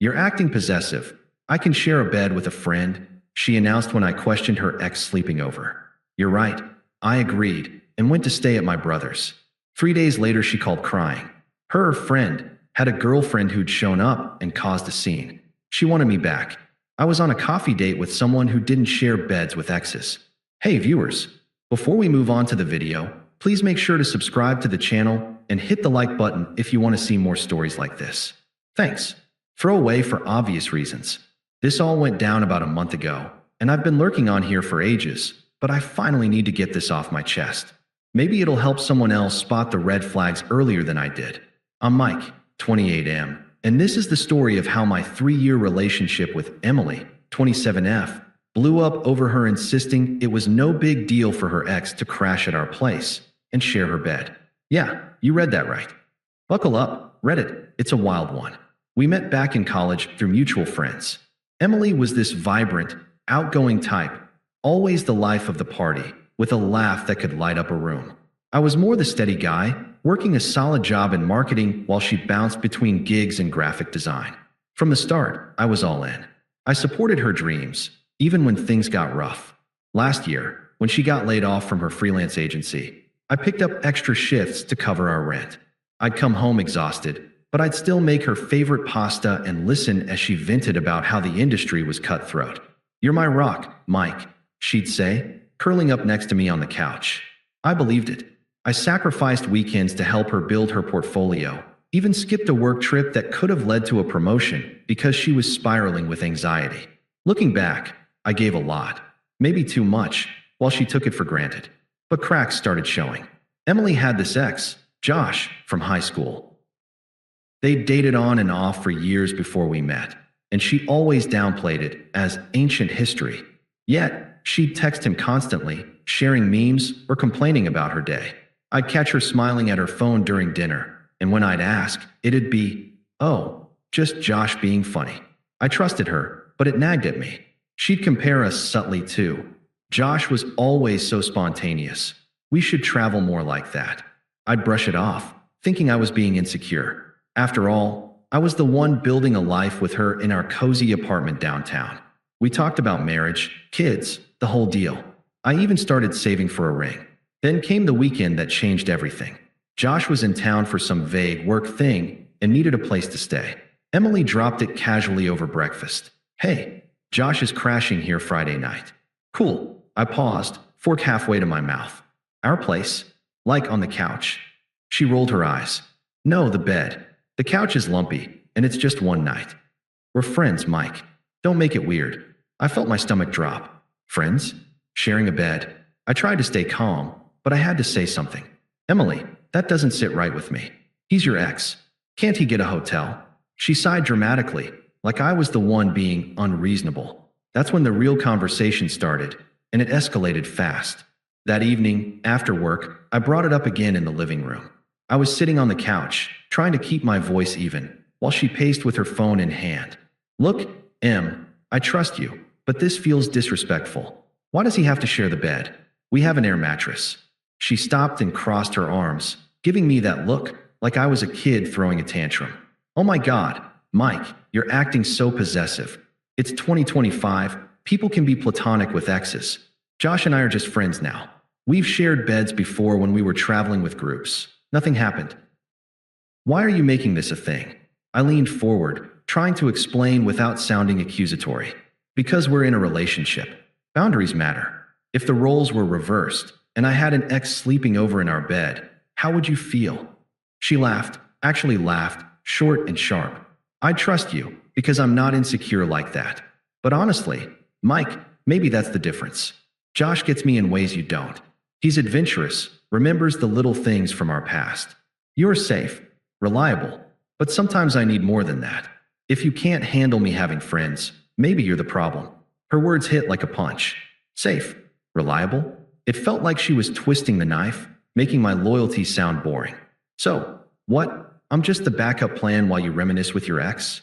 You're acting possessive. I can share a bed with a friend, she announced when I questioned her ex sleeping over. You're right. I agreed and went to stay at my brother's. 3 days later, she called crying. Her friend had a girlfriend who'd shown up and caused a scene. She wanted me back. I was on a coffee date with someone who didn't share beds with exes. Hey viewers, before we move on to the video, please make sure to subscribe to the channel and hit the like button if you want to see more stories like this. Thanks. Throw away for obvious reasons. This all went down about a month ago, and I've been lurking on here for ages, but I finally need to get this off my chest. Maybe it'll help someone else spot the red flags earlier than I did. I'm Mike, 28M, and this is the story of how my 3-year relationship with Emily, 27F, blew up over her insisting it was no big deal for her ex to crash at our place and share her bed. Yeah, you read that right. Buckle up, Reddit, it's a wild one. We met back in college through mutual friends. Emily was this vibrant, outgoing type, always the life of the party, with a laugh that could light up a room. I was more the steady guy, working a solid job in marketing while she bounced between gigs and graphic design. From the start, I was all in. I supported her dreams, even when things got rough. Last year, when she got laid off from her freelance agency, I picked up extra shifts to cover our rent. I'd come home exhausted, but I'd still make her favorite pasta and listen as she vented about how the industry was cutthroat. You're my rock, Mike, she'd say, curling up next to me on the couch. I believed it. I sacrificed weekends to help her build her portfolio, even skipped a work trip that could have led to a promotion because she was spiraling with anxiety. Looking back, I gave a lot, maybe too much, while she took it for granted. But cracks started showing. Emily had this ex, Josh, from high school. They'd dated on and off for years before we met, and she always downplayed it as ancient history. Yet, she'd text him constantly, sharing memes or complaining about her day. I'd catch her smiling at her phone during dinner, and when I'd ask, it'd be, oh, just Josh being funny. I trusted her, but it nagged at me. She'd compare us subtly too. Josh was always so spontaneous. We should travel more like that. I'd brush it off, thinking I was being insecure. After all, I was the one building a life with her in our cozy apartment downtown. We talked about marriage, kids, the whole deal. I even started saving for a ring. Then came the weekend that changed everything. Josh was in town for some vague work thing and needed a place to stay. Emily dropped it casually over breakfast. Hey, Josh is crashing here Friday night. Cool. I paused, fork halfway to my mouth. Our place? Like on the couch. She rolled her eyes. No, the bed. The couch is lumpy, and it's just one night. We're friends, Mike. Don't make it weird. I felt my stomach drop. Friends? Sharing a bed? I tried to stay calm, but I had to say something. Emily, that doesn't sit right with me. He's your ex. Can't he get a hotel? She sighed dramatically, like I was the one being unreasonable. That's when the real conversation started, and it escalated fast. That evening, after work, I brought it up again in the living room. I was sitting on the couch, trying to keep my voice even, while she paced with her phone in hand. Look, Em, I trust you, but this feels disrespectful. Why does he have to share the bed? We have an air mattress. She stopped and crossed her arms, giving me that look, like I was a kid throwing a tantrum. Oh my God, Mike, you're acting so possessive. It's 2025, people can be platonic with exes. Josh and I are just friends now. We've shared beds before when we were traveling with groups. Nothing happened. Why are you making this a thing? I leaned forward, trying to explain without sounding accusatory. Because we're in a relationship. Boundaries matter. If the roles were reversed, and I had an ex sleeping over in our bed, how would you feel? She laughed, actually laughed, short and sharp. I trust you, because I'm not insecure like that. But honestly, Mike, maybe that's the difference. Josh gets me in ways you don't. He's adventurous, remembers the little things from our past. You're safe, reliable, but sometimes I need more than that. If you can't handle me having friends, maybe you're the problem. Her words hit like a punch. Safe, reliable? It felt like she was twisting the knife, making my loyalty sound boring. So, what? I'm just the backup plan while you reminisce with your ex?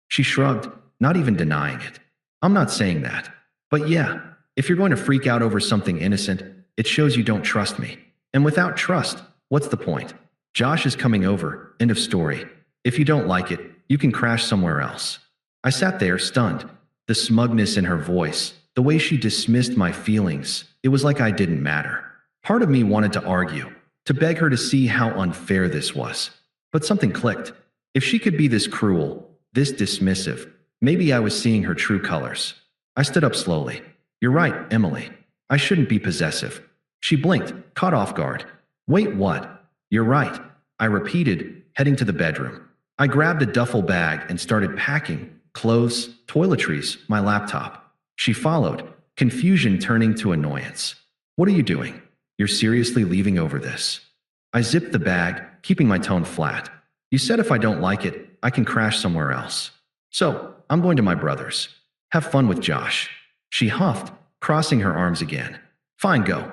She shrugged, not even denying it. I'm not saying that. But yeah, if you're going to freak out over something innocent, it shows you don't trust me. And without trust, what's the point? Josh is coming over, end of story. If you don't like it, you can crash somewhere else. I sat there, stunned. The smugness in her voice, the way she dismissed my feelings, it was like I didn't matter. Part of me wanted to argue, to beg her to see how unfair this was. But something clicked. If she could be this cruel, this dismissive, maybe I was seeing her true colors. I stood up slowly. You're right, Emily. I shouldn't be possessive. She blinked, caught off guard. Wait, what? You're right, I repeated, heading to the bedroom. I grabbed a duffel bag and started packing clothes, toiletries, my laptop. She followed, confusion turning to annoyance. What are you doing? You're seriously leaving over this? I zipped the bag, keeping my tone flat. You said if I don't like it, I can crash somewhere else. So, I'm going to my brother's. Have fun with Josh. She huffed, crossing her arms again. Fine, go.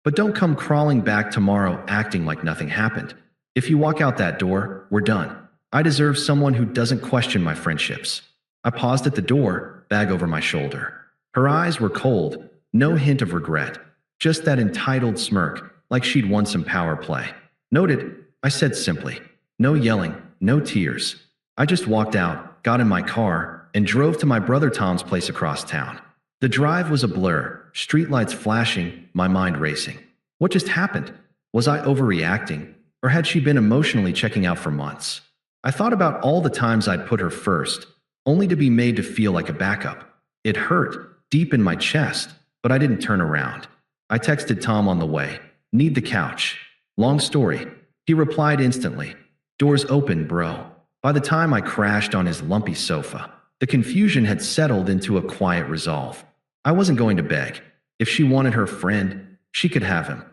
But don't come crawling back tomorrow acting like nothing happened. If you walk out that door, we're done. I deserve someone who doesn't question my friendships. I paused at the door, bag over my shoulder. Her eyes were cold, no hint of regret, just that entitled smirk, like she'd won some power play. Noted, I said simply. No yelling, no tears. I just walked out, got in my car, and drove to my brother Tom's place across town. The drive was a blur, streetlights flashing, my mind racing. What just happened? Was I overreacting, or had she been emotionally checking out for months? I thought about all the times I'd put her first, only to be made to feel like a backup. It hurt, deep in my chest, but I didn't turn around. I texted Tom on the way. Need the couch. Long story. He replied instantly. Doors open, bro. By the time I crashed on his lumpy sofa, the confusion had settled into a quiet resolve. I wasn't going to beg. If she wanted her friend, she could have him.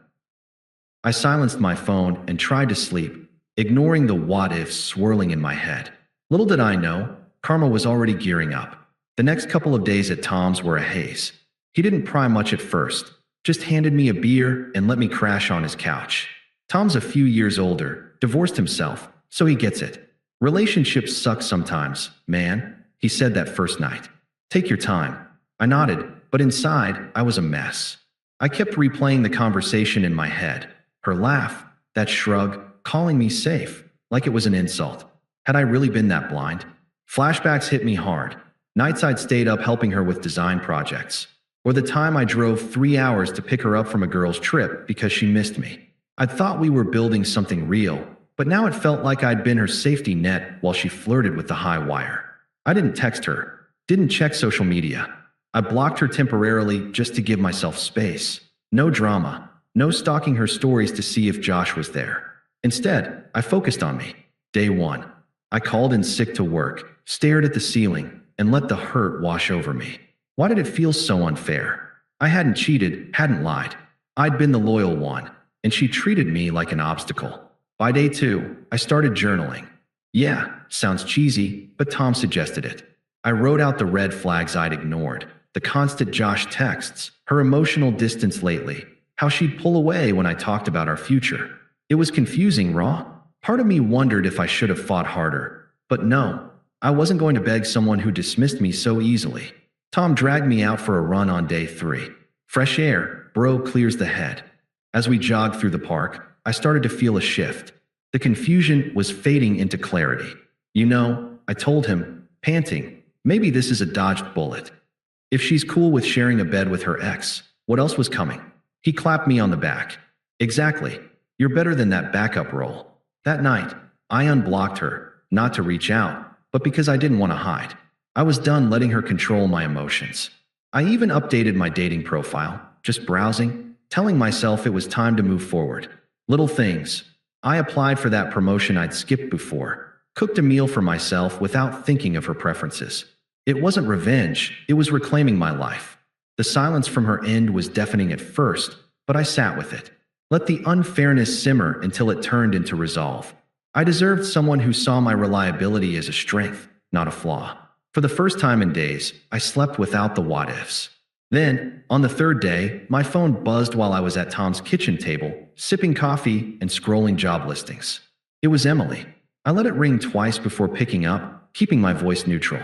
I silenced my phone and tried to sleep, ignoring the what-ifs swirling in my head. Little did I know, karma was already gearing up. The next couple of days at Tom's were a haze. He didn't pry much at first, just handed me a beer and let me crash on his couch. Tom's a few years older, divorced himself, so he gets it. Relationships suck sometimes, man, he said that first night. Take your time. I nodded, but inside, I was a mess. I kept replaying the conversation in my head. Her laugh, that shrug, calling me safe, like it was an insult. Had I really been that blind? Flashbacks hit me hard. Nights I'd stayed up helping her with design projects. Or the time I drove 3 hours to pick her up from a girl's trip because she missed me. I'd thought we were building something real, but now it felt like I'd been her safety net while she flirted with the high wire. I didn't text her, didn't check social media. I blocked her temporarily just to give myself space. No drama, no stalking her stories to see if Josh was there. Instead, I focused on me. Day 1. I called in sick to work, stared at the ceiling, and let the hurt wash over me. Why did it feel so unfair? I hadn't cheated, hadn't lied. I'd been the loyal one, and she treated me like an obstacle. By day 2, I started journaling. Yeah, sounds cheesy, but Tom suggested it. I wrote out the red flags I'd ignored, the constant Josh texts, her emotional distance lately, how she'd pull away when I talked about our future. It was confusing, raw. Part of me wondered if I should have fought harder. But no, I wasn't going to beg someone who dismissed me so easily. Tom dragged me out for a run on day 3. Fresh air, bro, clears the head. As we jogged through the park, I started to feel a shift. The confusion was fading into clarity. You know, I told him, panting, maybe this is a dodged bullet. If she's cool with sharing a bed with her ex, what else was coming? He clapped me on the back. Exactly. You're better than that backup role. That night, I unblocked her, not to reach out, but because I didn't want to hide. I was done letting her control my emotions. I even updated my dating profile, just browsing, telling myself it was time to move forward. Little things. I applied for that promotion I'd skipped before, cooked a meal for myself without thinking of her preferences. It wasn't revenge, it was reclaiming my life. The silence from her end was deafening at first, but I sat with it. Let the unfairness simmer until it turned into resolve. I deserved someone who saw my reliability as a strength, not a flaw. For the first time in days, I slept without the what-ifs. Then, on the 3rd day, my phone buzzed while I was at Tom's kitchen table, sipping coffee and scrolling job listings. It was Emily. I let it ring twice before picking up, keeping my voice neutral.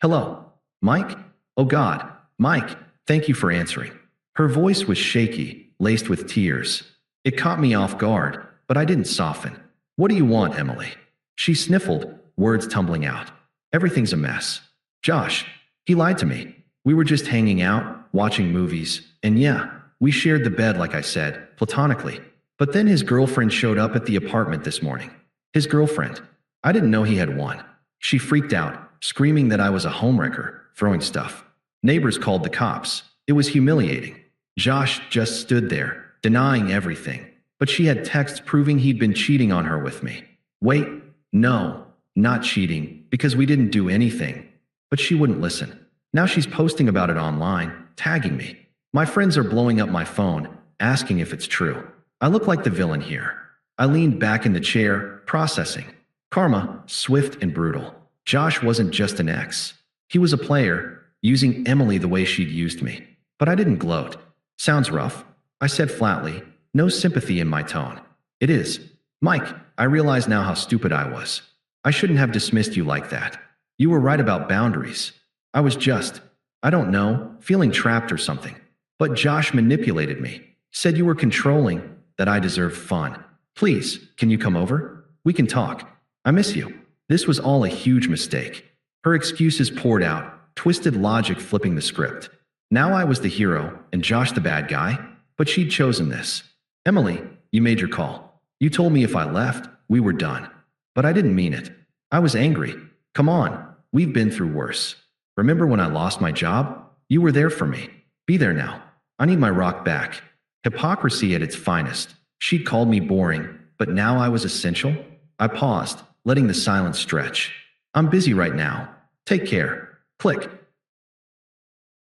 Hello, Mike? Oh God, Mike, thank you for answering. Her voice was shaky, laced with tears. It caught me off guard, but I didn't soften. What do you want, Emily? She sniffled, words tumbling out. Everything's a mess. Josh, he lied to me. We were just hanging out, watching movies, and yeah, we shared the bed like I said, platonically. But then his girlfriend showed up at the apartment this morning. His girlfriend. I didn't know he had one. She freaked out, screaming that I was a homewrecker, throwing stuff. Neighbors called the cops. It was humiliating. Josh just stood there, denying everything. But she had texts proving he'd been cheating on her with me. Wait, no, not cheating, because we didn't do anything. But she wouldn't listen. Now she's posting about it online, tagging me. My friends are blowing up my phone, asking if it's true. I look like the villain here. I leaned back in the chair, processing. Karma, swift and brutal. Josh wasn't just an ex. He was a player, using Emily the way she'd used me. But I didn't gloat. Sounds rough, I said flatly, no sympathy in my tone. It is. Mike, I realize now how stupid I was. I shouldn't have dismissed you like that. You were right about boundaries. I was just, I don't know, feeling trapped or something. But Josh manipulated me, said you were controlling, that I deserved fun. Please, can you come over? We can talk. I miss you. This was all a huge mistake. Her excuses poured out, twisted logic flipping the script. Now I was the hero and Josh the bad guy, but she'd chosen this. Emily, you made your call. You told me if I left, we were done. But I didn't mean it. I was angry. Come on, we've been through worse. Remember when I lost my job? You were there for me. Be there now. I need my rock back. Hypocrisy at its finest. She'd called me boring, but now I was essential? I paused, letting the silence stretch. I'm busy right now. Take care. Click.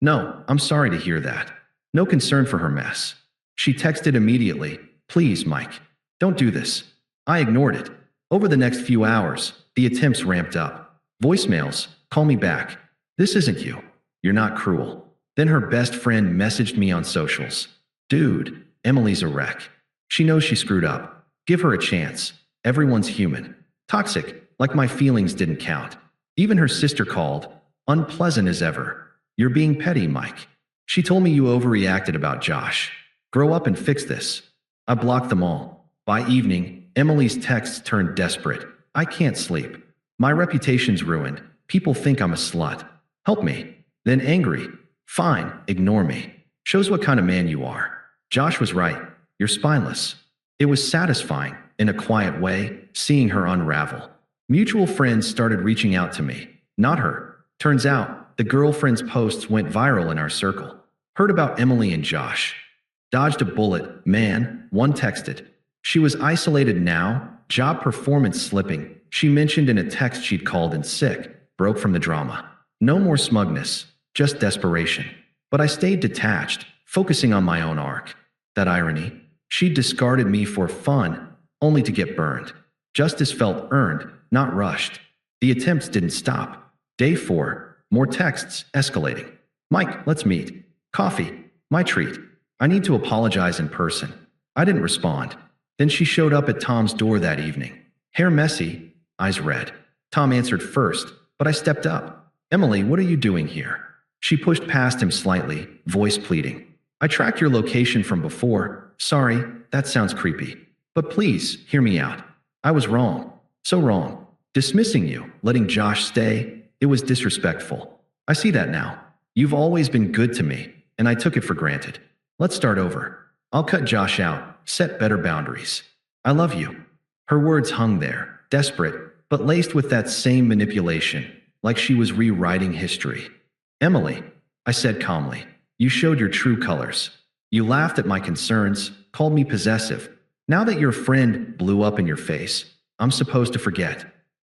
No, I'm sorry to hear that. No concern for her mess. She texted immediately. Please, Mike, don't do this. I ignored it. Over the next few hours, the attempts ramped up. Voicemails, call me back. This isn't you. You're not cruel. Then her best friend messaged me on socials. Dude, Emily's a wreck. She knows she screwed up. Give her a chance. Everyone's human. Toxic, like my feelings didn't count. Even her sister called. Unpleasant as ever. You're being petty, Mike. She told me you overreacted about Josh. Grow up and fix this. I blocked them all. By evening, Emily's texts turned desperate. I can't sleep. My reputation's ruined. People think I'm a slut. Help me. Then angry. Fine, ignore me. Shows what kind of man you are. Josh was right. You're spineless. It was satisfying, in a quiet way, seeing her unravel. Mutual friends started reaching out to me. Not her. Turns out, the girlfriend's posts went viral in our circle. Heard about Emily and Josh. Dodged a bullet, man, one texted. She was isolated now, job performance slipping. She mentioned in a text she'd called in sick, broke from the drama. No more smugness, just desperation. But I stayed detached, focusing on my own arc. That irony. She discarded me for fun, only to get burned. Justice felt earned, not rushed. The attempts didn't stop. Day 4, more texts, escalating. Mike, let's meet. Coffee, my treat. I need to apologize in person. I didn't respond. Then she showed up at Tom's door that evening. Hair messy, eyes red. Tom answered first, but I stepped up. Emily, what are you doing here? She pushed past him slightly, voice pleading. I tracked your location from before. Sorry, that sounds creepy. But please, hear me out. I was wrong. So wrong. Dismissing you, letting Josh stay, it was disrespectful. I see that now. You've always been good to me, and I took it for granted. Let's start over. I'll cut Josh out, set better boundaries. I love you. Her words hung there, desperate, but laced with that same manipulation, like she was rewriting history. Emily, I said calmly, you showed your true colors. You laughed at my concerns, called me possessive. Now that your friend blew up in your face, I'm supposed to forget.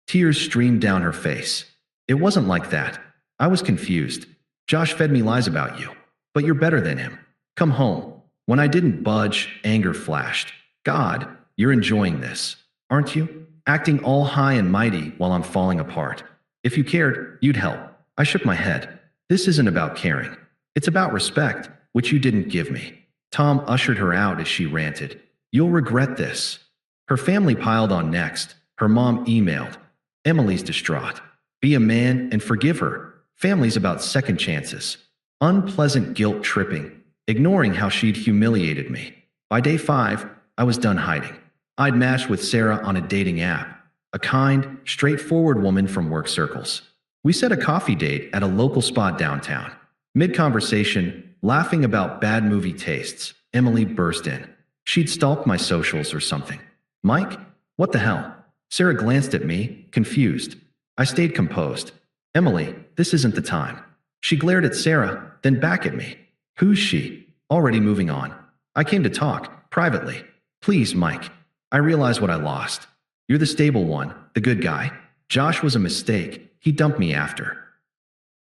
Tears streamed down her face. It wasn't like that. I was confused. Josh fed me lies about you. But you're better than him. Come home. When I didn't budge, anger flashed. God, you're enjoying this, aren't you? Acting all high and mighty while I'm falling apart. If you cared, you'd help. I shook my head. This isn't about caring. It's about respect, which you didn't give me. Tom ushered her out as she ranted. You'll regret this. Her family piled on next. Her mom emailed. Emily's distraught. Be a man and forgive her. Family's about second chances. Unpleasant guilt tripping, ignoring how she'd humiliated me. By day 5, I was done hiding. I'd matched with Sarah on a dating app, a kind, straightforward woman from work circles. We set a coffee date at a local spot downtown. Mid-conversation, laughing about bad movie tastes, Emily burst in. She'd stalked my socials or something. Mike? What the hell? Sarah glanced at me, confused. I stayed composed. Emily, this isn't the time. She glared at Sarah, then back at me. Who's she? Already moving on. I came to talk, privately. Please, Mike. I realize what I lost. You're the stable one, the good guy. Josh was a mistake. He dumped me after.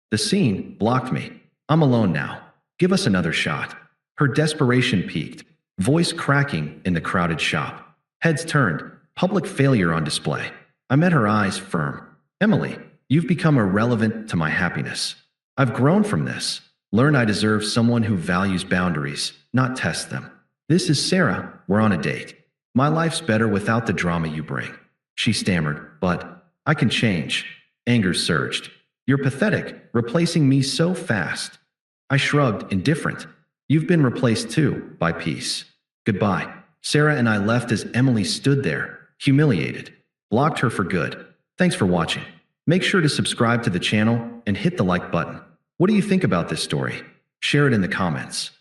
The scene blocked me. I'm alone now. Give us another shot. Her desperation peaked, voice cracking in the crowded shop. Heads turned, public failure on display. I met her eyes firm. Emily, you've become irrelevant to my happiness. I've grown from this. Learned I deserve someone who values boundaries, not tests them. This is Sarah. We're on a date. My life's better without the drama you bring. She stammered, but I can change. Anger surged. You're pathetic, replacing me so fast. I shrugged, indifferent. You've been replaced too, by peace. Goodbye. Sarah and I left as Emily stood there, humiliated. Blocked her for good. Thanks for watching. Make sure to subscribe to the channel and hit the like button. What do you think about this story? Share it in the comments.